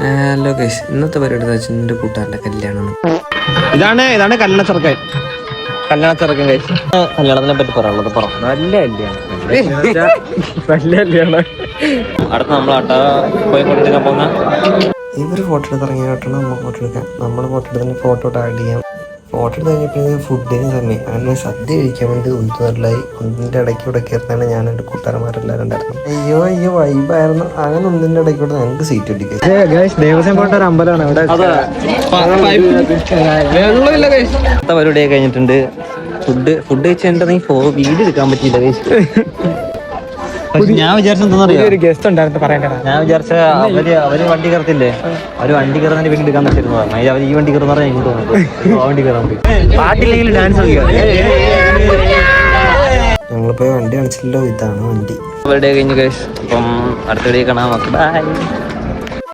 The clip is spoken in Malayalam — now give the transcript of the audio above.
ഹലോ ഗൈസ്, ഇന്നത്തെ പരിപാടി എന്ന് വെച്ചാൽ എൻ്റെ കൂട്ടുകാരൻ്റെ കല്യാണമാണ്. ഇതാണ് കല്യാണ ചെറുക്കൻ ഗൈസ്. കല്യാണത്തിനെ പറ്റി പറയാനുള്ളത് പറ. നല്ല കല്യാണം. അടുത്ത് നമ്മൾ പോയി കൊണ്ടിരിക്കാൻ പോകുന്ന ഇവർ ഫോട്ടോ എടുത്ത് ഇറങ്ങിയിട്ടാണ് നമ്മൾ ഫോട്ടോ എടുക്കാം. നമ്മൾ ഫോട്ടോ എടുത്ത് ഫോട്ടോ ആഡ് ചെയ്യാം. ഫോട്ടോ എടുത്ത് കഴിഞ്ഞപ്പോൾ ഫുഡിന് സമയം അങ്ങനെ സദ്യ കഴിക്കാൻ വേണ്ടി ഒന്നിലായി. ഒന്നിൻ്റെ ഇടയ്ക്കൂടെ കയറുന്നതാണ് ഞാൻ എൻ്റെ കൂട്ടുകാരന്മാരെല്ലാവരും ഉണ്ടായിരുന്നു. അയ്യോ വൈബായിരുന്നു. അങ്ങനെ ഒന്നിൻ്റെ ഇടയ്ക്കൂടെ ഞങ്ങൾക്ക് സീറ്റ് കിട്ടി. ദേവസ്വം പോട്ട ഒരു അമ്പലമാണ് അവിടെ. പരിപാടി കഴിഞ്ഞിട്ടുണ്ട്. ഫുഡ് കഴിച്ചിട്ടുണ്ടെങ്കിൽ വീഡിയോ എടുക്കാൻ പറ്റിയില്ല ഗൈസ്. ഞാൻ വിചാരിച്ചെന്താ ഗസ്റ്റ് ഉണ്ടായിരുന്നു പറയണ്ട. ഞാൻ വിചാരിച്ച അവര് വണ്ടി കയറത്തില്ലേ, അവര് വണ്ടി കയറുന്നതിന് വീട്ടിൽ എടുക്കാൻ പറ്റിയിരുന്നു. അവർ ഈ വണ്ടി കയറുന്ന പറഞ്ഞാൽ ഇങ്ങോട്ട് പോകുന്നത് വണ്ടി കയറാൻ പോയി. പാട്ടില്ലെങ്കിൽ ഡാൻസ് ഞങ്ങളിപ്പോ വണ്ടി കാണിച്ചില്ലല്ലോ, ഇതാണ് വണ്ടി. കഴിഞ്ഞു ഗൈസ്. അപ്പം അടുത്ത വീഡിയോ കാണാം. ബൈ.